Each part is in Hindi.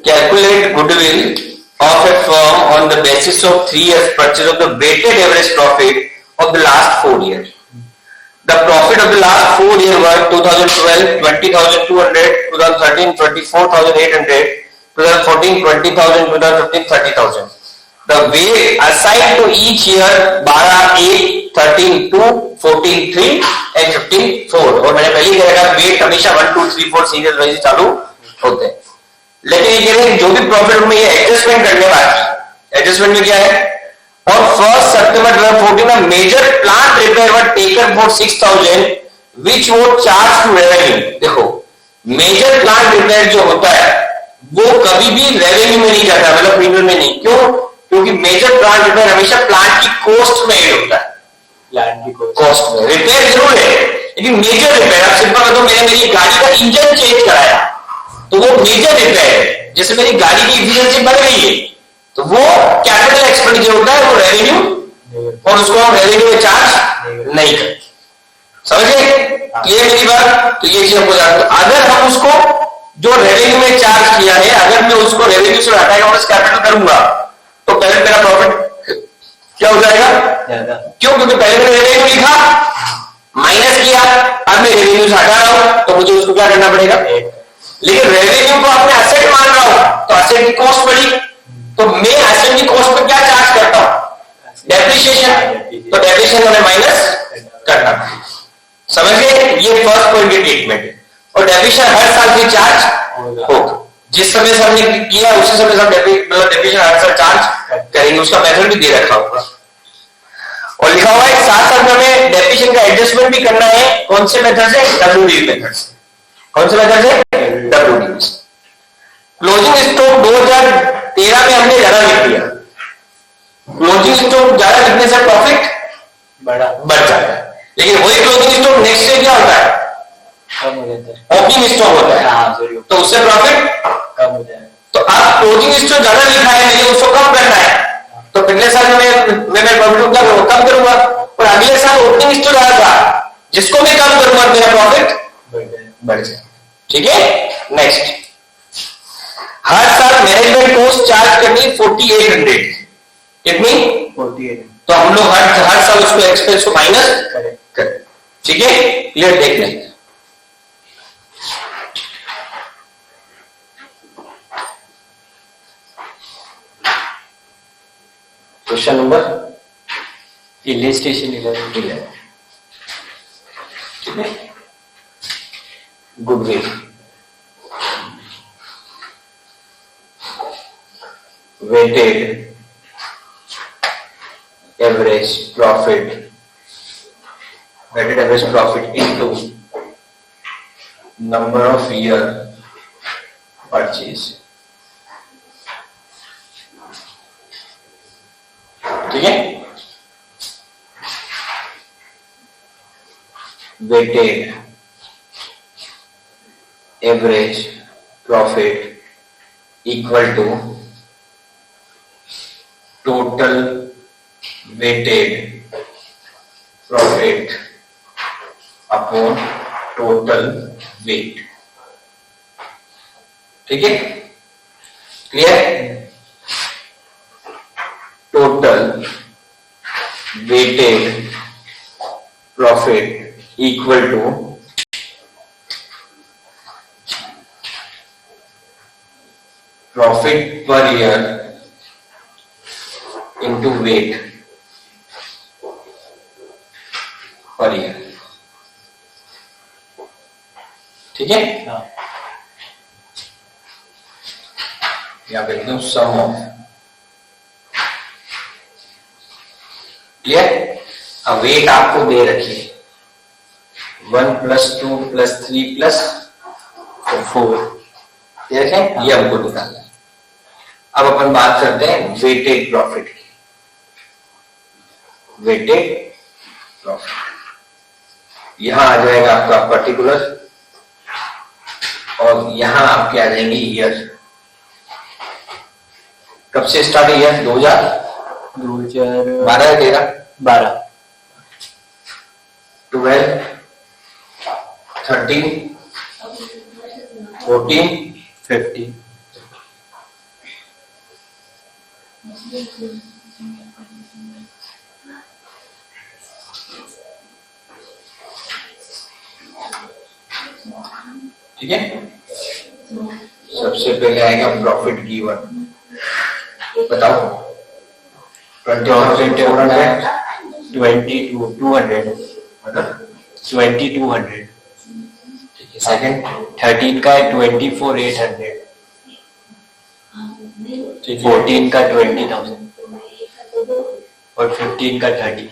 Calculate goodwill of a firm on the basis of 3 years purchase of the weighted average profit of the last 4 years. The profit of the last 4 years were 2012 20,200, 2013 24,800, 2014 20,000, 2015 30,000. The weight assigned to each year 12 8 13 2 14 3 and 15 4. और मैंने पहले कहा था वेट हमेशा 1 2 3 4 सीरीज वाइज चालू होते हैं, लेकिन ये कह रहे हैं जो भी प्रॉफिट में ये एडजस्टमेंट करने बाकी, एडजस्टमेंट में क्या है, और 1 September 2014 में major plant repair were taken for 6,000 which वो चार्ज टू रेवेन्यू. देखो मेजर प्लांट रिपेयर जो होता है वो कभी भी रेवेन्यू में नहीं जाता, मतलब प्रीमियम में नहीं. क्यों? क्योंकि मेजर प्लांट रिपेयर हमेशा प्लांट की कॉस्ट में ऐड होता है, प्लांट की कॉस्ट में. रिपेयर जरूर है लेकिन मेजर रिपेयर, आप सिंपल बताओ मैंने मेरी गाड़ी का इंजन चेंज कराया तो वो मेजर रिपेयर है. जैसे मेरी गाड़ी की एफिशिएंसी बढ़ गई है तो वो कैपिटल एक्सपेंडिचर होता है, वो रेवेन्यू, और उसको हम रेवेन्यू में चार्ज नहीं करते. समझे? क्लियर मेरी बात? तो ये चीज हमको जानते. अगर हम उसको जो रेवेन्यू में चार्ज किया है, अगर मैं उसको रेवेन्यू से हटाएगा और कैपिटल करूंगा तो पहले मेरा प्रॉफिट क्या हो जाएगा? क्यों? क्योंकि पहले मैंने रेवेन्यू लिखा, माइनस किया, अब मैं रेवेन्यू से हटा रहा हूं तो मुझे उसको क्या करना पड़ेगा. लेकिन रेवेन्यू को आपने असेट मान रहा हूं तो असेट की कॉस्ट बढ़ी, तो मैं असेट की कॉस्ट पर क्या चार्ज करता हूं? डेप्रिसिएशन. तो डेप्रिसिएशन हमें माइनस करना पड़ेगा. समझ गए? ये फर्स्ट पॉइंट की ट्रीटमेंट है. और डेप्रिसिएशन हर साल की चार्ज होगा. जिस समय से हमने किया उसी समय से हम डेप्रिसिएशन हर साल चार्ज करेंगे. उसका मेथड भी दे रखा होगा और लिखा हुआ है. साथ साथ में हमें डेप्रिसिएशन का एडजस्टमेंट भी करना है. कौन से मेथड से? डब्ल्यूडीवी मेथड से. कौन से मेथड से? डब्ल्यूडीवी से. क्लोजिंग स्टॉक 2013 में हमने ज्यादा लिख दिया. क्लोजिंग स्टॉक ज्यादा लिखने से प्रॉफिट बढ़ जाता है, लेकिन वही क्लोजिंग स्टॉक नेक्स्ट ईयर क्या होता है? कम हो जाता है. ओपनिंग स्टॉक होता है, तो उससे प्रॉफिट कम हो जाएगा. तो अब क्लोजिंग स्टॉक ज्यादा लिखा है लेकिन उसको कम करना है, तो पिछले साल में मैं प्रॉफिट कम करूंगा और अगले साल ओपनिंग स्टॉक ज्यादा था जिसको मैं कम करूंगा मेरा प्रॉफिट बढ़ जाए. ठीक है. नेक्स्ट, हर साल मैनेजमेंट कॉस्ट चार्ज करनी 4800. कितनी? 48. तो हम लोग हर साल उसको एक्सपेंस को माइनस करें. ठीक है. क्लियर? देख लें. Question number illustration 11. ठीक है. Goodwill, weighted average profit, weighted average profit into number of year purchase. ठीक है. weighted average profit equal to total weighted profit upon total weight. ठीक है. Clear? Total weighted profit equal to profit per year into weight per year. ठीक है. यहाँ पे एकदम सम ऑफ. क्लियर? अब वेट आपको दे रखी है 1 + 2 + 3 + 4. ये देखें, ये हमको निकालना है. अब अपन बात करते हैं वेटेड प्रॉफिट की. वेटेड प्रॉफिट यहां आ जाएगा आपका पर्टिकुलर और यहां आपके आ जाएंगे ईयर. कब से स्टार्ट है ईयर? 2012 या 13? 12. 12, 13, 14, 15. ठीक है, सबसे पहले आएगा प्रॉफिट गिवन, बताओ 20,400 2200 मतलब 2200। ठीक है, सेकंड 13 का 24,800, ठीक है, 14 का 20,000 और 15 का 30।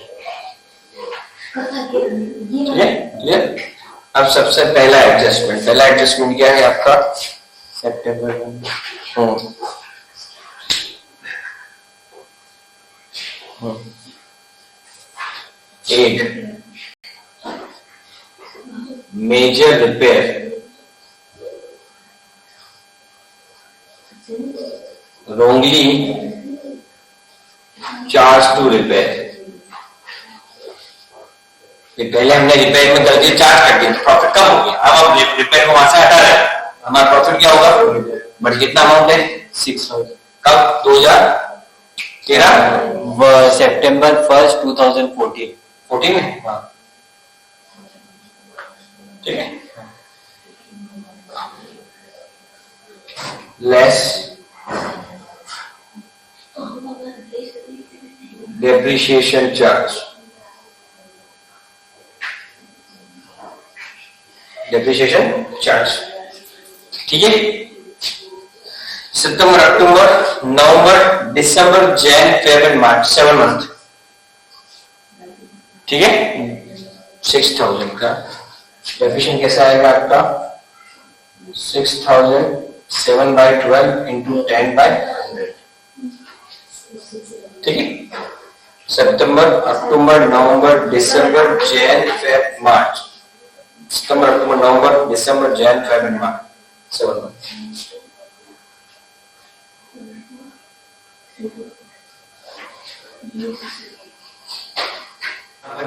ठीक है, क्लियर। अब सबसे पहला एडजस्टमेंट क्या है आपका? सितंबर add major repair wrongly charge to repair. पहले हमने रिपेयर में गलती चार्ज कर दिया तो प्रॉफिट कम हो गया, अब हम रिपेयर को वहां से हटा रहे हैं, हमारा प्रॉफिट क्या होगा? बट कितना अमाउंट है? 6,000। कब? 2013 सितंबर 1, 2014। 14 में, हाँ ठीक है। लेस डेप्रिसिएशन चार्ज, ठीक है। सितंबर, अक्टूबर, नवंबर, दिसंबर, Jan, Feb and March, 7 month, ठीक है। 6,000 का डेप्रिसिएशन कैसा आएगा आपका? 6,000 7/12 इंटू 10/100, ठीक है। सितंबर, अक्टूबर, नवंबर, दिसंबर, जैन, फेब, मार्च, सितंबर, अक्टूबर, नवंबर, दिसंबर, Jan, Feb and March, 7 month.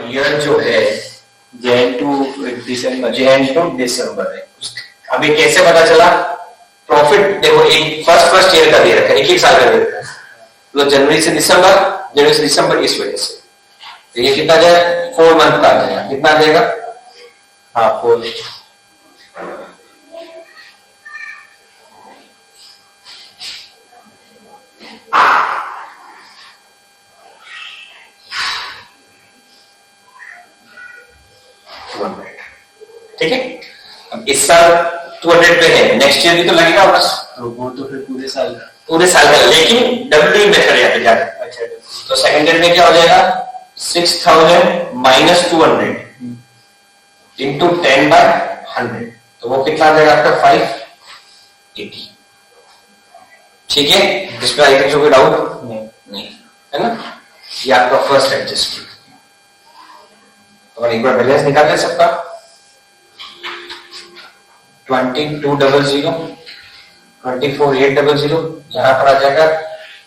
Year जो है जैन टू दिसंबर है। अभी कैसे पता चला? प्रॉफिट देखो, एक फर्स्ट ईयर का दे रखा है, एक साल का दे रखा है, तो जनवरी से दिसंबर इस वजह से, तो ये कितना जाए? 4 मंथ का आ जाएगा। कितना आ जाएगा? हाँ 4। ठीक है। अब इस साल 200 पे है, नेक्स्ट ईयर भी तो लगेगा बस, तो वो तो फिर पूरे साल का, लेकिन डब्ल्यू मेथड यहाँ पे ज्यादा। अच्छा, तो सेकंड ईयर में क्या हो जाएगा? 6,000 माइनस 200 इंटू 10/100, तो वो कितना आ जाएगा आपका? 580, ठीक है। इसमें आई थिंक कोई डाउट नहीं है ना? ये आपका फर्स्ट एडजस्टमेंट। और एक बार बैलेंस निकाल ले सबका। 2200, 24,800, यहां पर आ जाएगा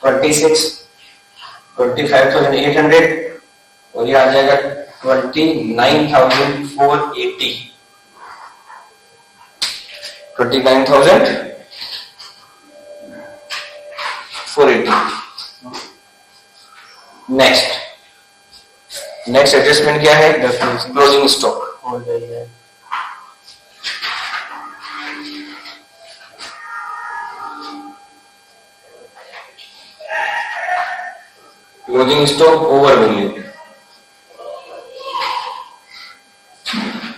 25,800 और ये आ जाएगा 29,480, 29,480। नेक्स्ट एडजस्टमेंट क्या है? Closing stock. हो जाएगा। क्लोजिंग स्टॉक ओवर वैल्यू,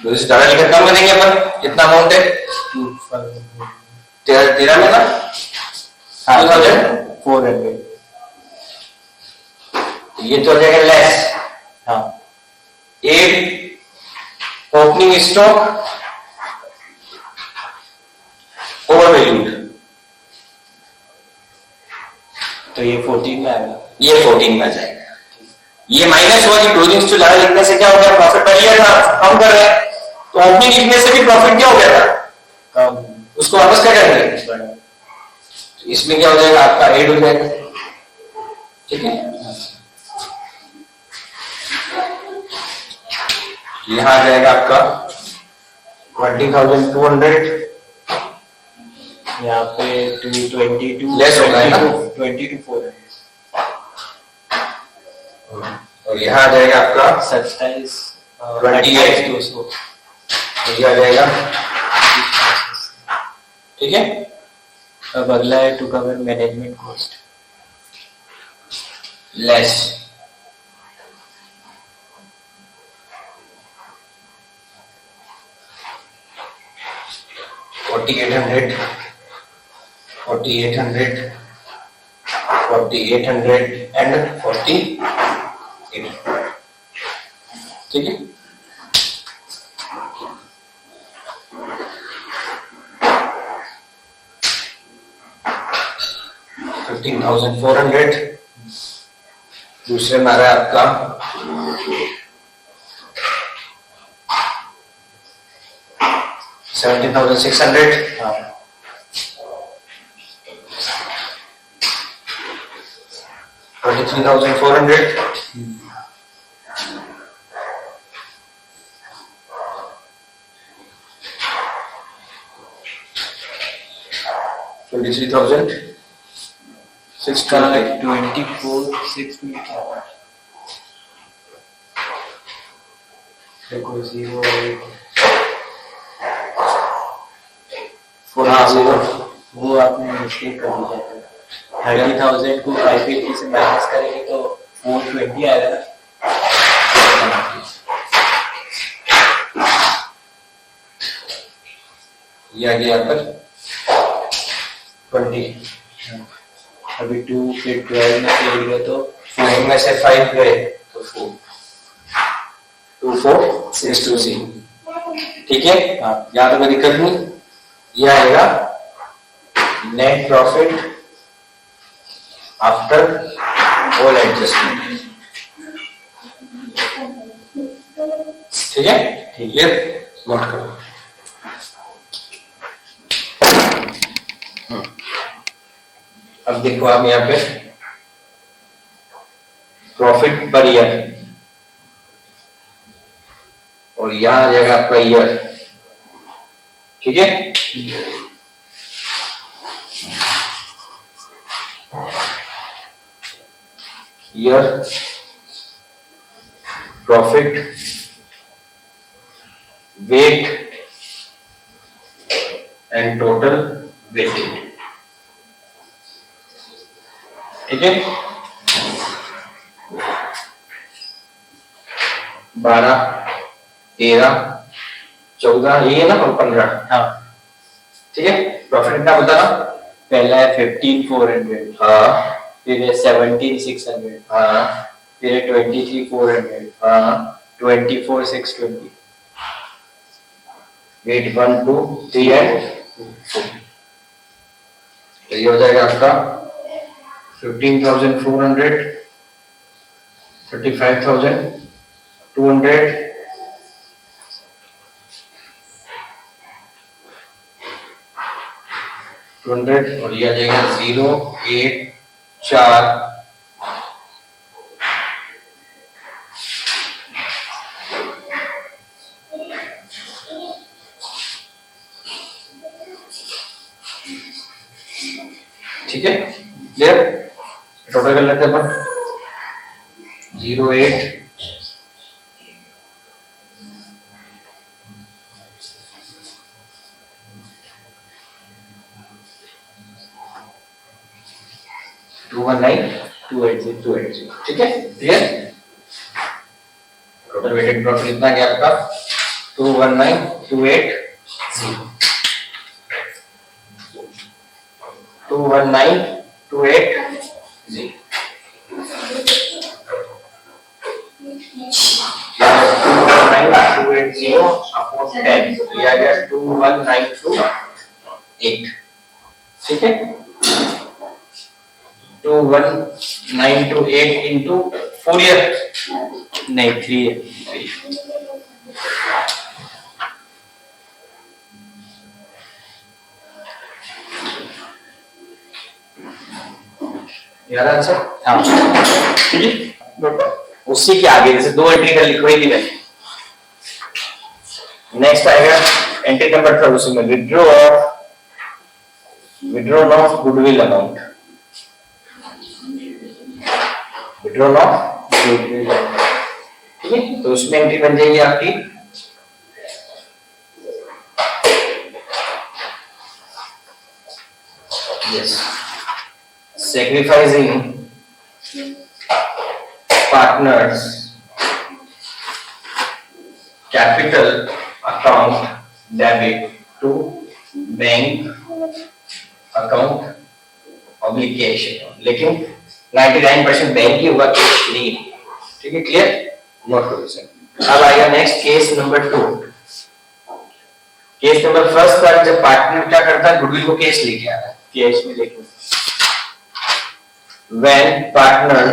तो इस डाटा लिखकर कम करेंगे अपन। कितना अमाउंट है? 13 में ना 400। ये तो हो जाएगा लेस। हाँ 8 ओपनिंग स्टॉक ओवर वैल्यूड, तो ये 14 में आएगा। ये 14 में आ जाएगा। ये माइनस हुआ कि क्लोजिंग स्टॉक ज्यादा लिखने से क्या हो गया? प्रॉफिट बढ़ गया था, कम कर रहे हैं, तो ओपनिंग लिखने से भी प्रॉफिट क्या हो गया था? कम। उसको वापस क्या करेंगे? इसमें क्या हो जाएगा? आपका 8 हो जाएगा, ठीक है। यहां आ जाएगा आपका 20,200, यहाँ पे 222 लेस होगा ना? 22 400। और यहाँ आ जाएगा आपका 27 28 200। ये आ जाएगा, ठीक है। अब अगला है to cover management cost. Less 4800 4800 4800 and 48, ठीक है। $15,400 दूसरे में आ रहा है आपका 17,600, हाँ 23,400, 23,620, 24,620। देखो 0 वो आपने मिस्टेक कर दी जाता है। 30,000 को 580 से माइनस करेंगे तो 420 आएगा ना। ये आ गया पर 20, अभी 2 फिर 12 में से गए तो 9 में से 5 गए तो 4, 24,620, ठीक है। हाँ यहाँ तो कोई दिक्कत नहीं। ये आएगा net profit after all adjustment, ठीक है। ठीक है, नोट करो। अब देखो आप यहाँ पे प्रॉफिट पर ईयर, और यहाँ आ जाएगा आपका ईयर, ठीक है। Year profit weight and total weighted, ठीक है। 12, 13, 14, ये है ना, और 15, हाँ ठीक है। प्रॉफिट कितना बताना? पहला है 15,400, हाँ फिर है 17,600, हाँ फिर है 23,400, हाँ, 24,620। वेट 1, 2, 3 एंड 4, तो ये हो जाएगा आपका 15,400, 35,200, 200, और ये आ जाएगा 0, 8, 4, ठीक है। क्लियर? टोटल कर लेते हैं अपन। 0, 8, 219, 280, 280, ठीक है। क्लियर? टोटल वेटेड प्रॉफिट कितना गया आपका? 219, 280, 219, 280, 219, 280 अपॉन 10, तो ये आ गया 2192.8, ठीक है। 2192.8 इंटू 4 ईयर, नहीं 3 है। याद है आंसर? हाँ ठीक है। उसी के आगे जैसे 2 एंट्री कर लिखवाई थी मैंने। नेक्स्ट आएगा एंट्री नंबर 3, उसमें withdrawal of goodwill amount, withdrawal of goodwill ठीक है, तो उसमें एंट्री बन जाएगी आपकी yes sacrificing partners capital account debit to bank account obligation, लेकिन 99% बैंक ही होगा, कैश नहीं। ठीक है, क्लियर, नोट करो इसे। अब आएगा next case number 2। Case number first पर जब पार्टनर क्या करता है, गुडविल को कैश लेके आ रहा है, कैश में लेके when partner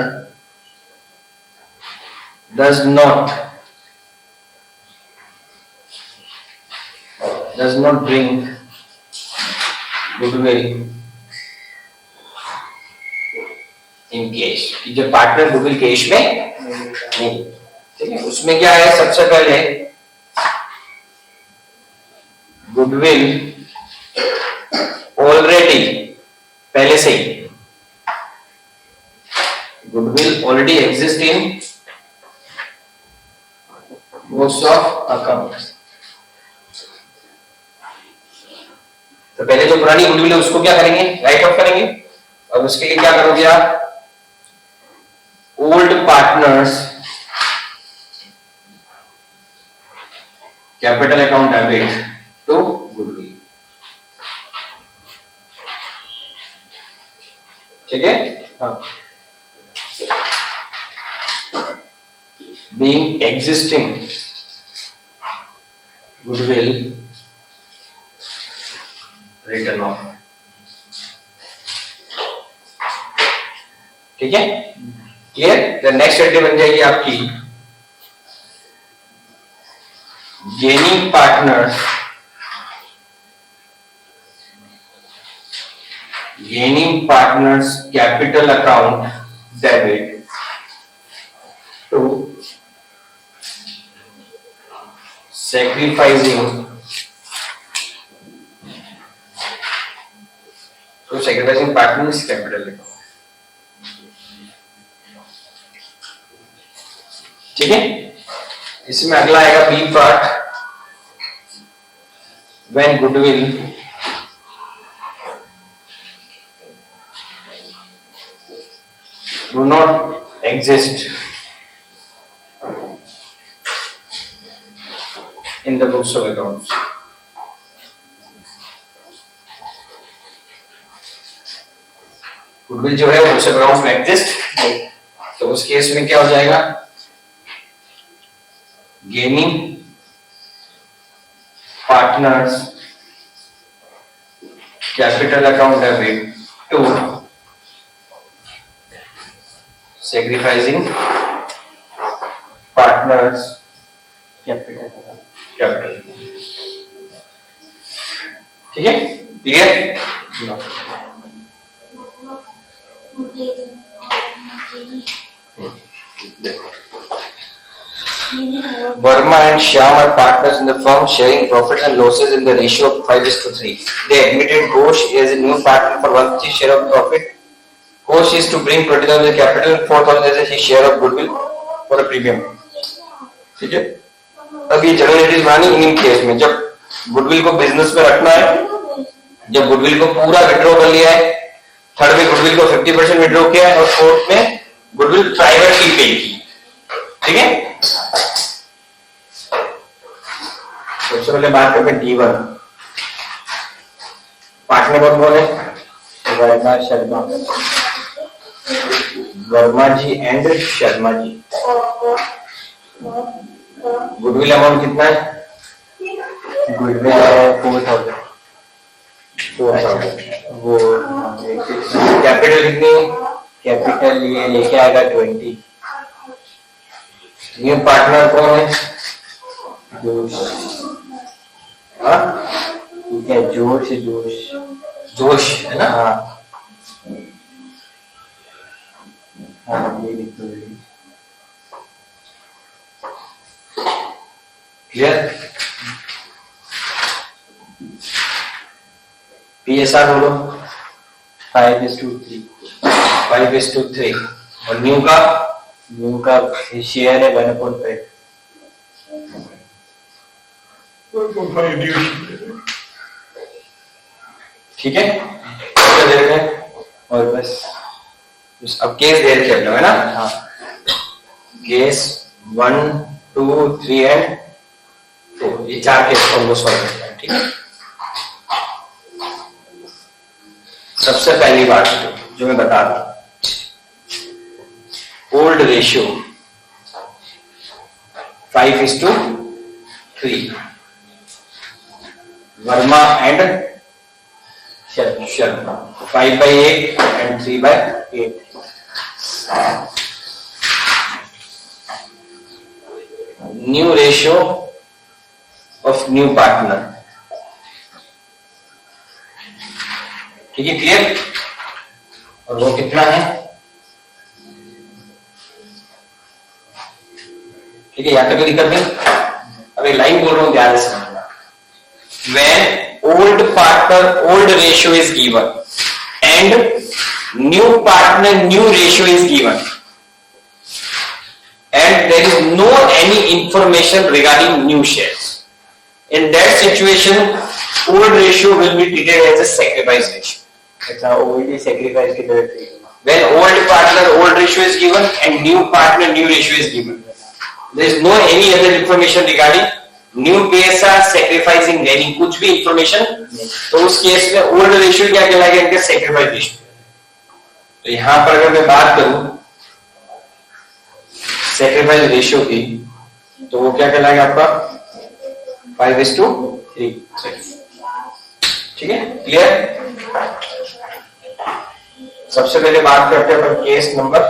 does not bring goodwill in cash, कि जब पार्टनर गुडविल कैश में नहीं, ठीक है, उसमें क्या है, सबसे पहले गुडविल ऑलरेडी पहले से ही goodwill already exist in books of accounts। तो पहले जो पुरानी गुडविल है उसको क्या करेंगे, राइट ऑफ करेंगे, और उसके लिए क्या करोगे आप, old partners capital account debit to goodwill. ठीक है, हाँ, being existing goodwill written off। ठीक है, क्लियर। द नेक्स्ट एंट्री बन जाएगी आपकी gaining partners capital account debit to sacrificing partners capital account। ठीक है, इसमें अगला आएगा B part, when goodwill do not exist in the books of accounts। Goodwill जो है बुक्स ऑफ अकाउंट्स में एग्जिस्ट नहीं, तो उस केस में क्या हो जाएगा, gaining partners capital account debit to sacrificing partners capital. ठीक है, clear. Verma and Shyam are partners in the firm, sharing profits and losses in the ratio of 5:3. They admitted Ghosh as a new partner for 1/3 share of profit. Ghosh is to bring 20,000 capital and 4,000 as his share of goodwill for a premium। ठीक है, अब ये जनरल एंट्रीज बनानी इन केस में, जब गुडविल को बिजनेस में रखना है, जब गुडविल को पूरा विड्रॉ कर लिया है, थर्ड में गुडविल को 50% विड्रॉ किया है, और फोर्थ में गुडविल प्राइवेटली पे की। ठीक है, सबसे पहले बात करते हैं D1। पार्टनर कौन कौन है, Verma Sharma, Verma ji and Sharma ji. Goodwill amount कितना है, गुडविल है 4,000। वो कैपिटल कितनी, कैपिटल ये लेके आएगा 20। न्यू पार्टनर कौन है, जोश, हाँ ठीक है, जोश जोश है ना, हाँ हाँ, ये लिख दो। क्लियर। PSR बोलो, 5:3। 5:3, और न्यू का उनका शेयर है 1.5। ठीक है, क्या दे रहे हैं? और बस अब केस दे रखे है ना। हाँ, केस 1, 2, 3 एंड 4, ये 4 केस को हमको सॉल्व करना है। ठीक है, सबसे पहली बात जो मैं बता रहा हूं, old ratio 5:3, Verma and Sharma 5/8 and 3/8। New ratio of new partner, ठीक है, क्लियर। और वो कितना है? ठीक है, यहां तक दिक्कत नहीं। अब एक लाइन बोल रहा हूं, ध्यान से समझना। When old partner old ratio is given and new partner new ratio is given and there is no any information regarding new shares, in that situation old ratio will be treated as a sacrifice ratio. अच्छा, ओल्ड सेक्रीफाइस की तरह थी। When old partner old ratio is given and new partner new ratio is given, there is no any other information regarding new PSR sacrificing नहीं, कुछ भी इंफॉर्मेशन। तो उस केस में ओल्ड रेशियो क्या कहलाएगा? इनके सैक्रिफाइस रेशियो। तो यहां पर अगर मैं बात करूं सैक्रिफाइस रेशियो की, तो वो क्या कहलाएगा आपका? 5:3। ठीक है, क्लियर। सबसे पहले बात करते हैं अपन case number,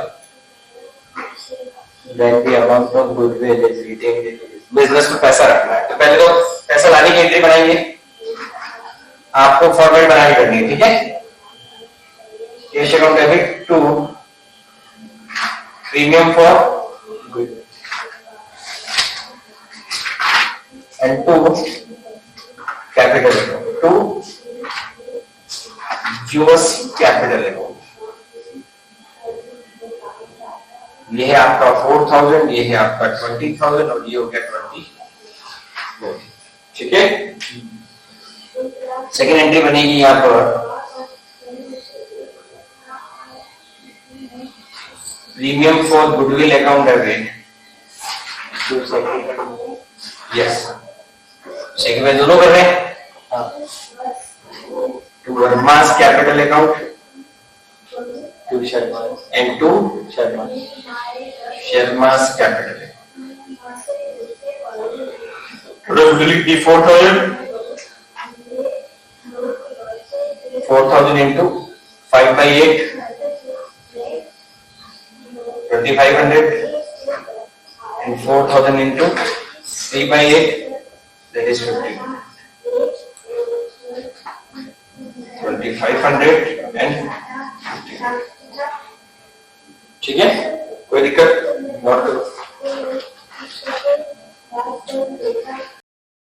When the amount of goodwill is retained in the business में पैसा रखना है। तो पहले तो पैसा लाने की एंट्री बनाएंगे, आपको फॉर्मेट बना के करनी है। ठीक है, cash account debit to premium for goodwill and to capital account, to us capital account. ये है आपका 4,000, ये है आपका 20,000 और ये हो गया 20। ठीक है, सेकेंड एंट्री बनेगी यहां पर premium for goodwill account debit to sacrifice। Yes, second में दोनों कर रहे हैं। हाँ, to Verma's capital account to Sharma and to Sharma's capital. Total will be 4,000 into 5/8 2,500 and 4,000 into 3/8 that is 50 2,500 and 50। ठीक है, कोई दिक्कत? नोट करो।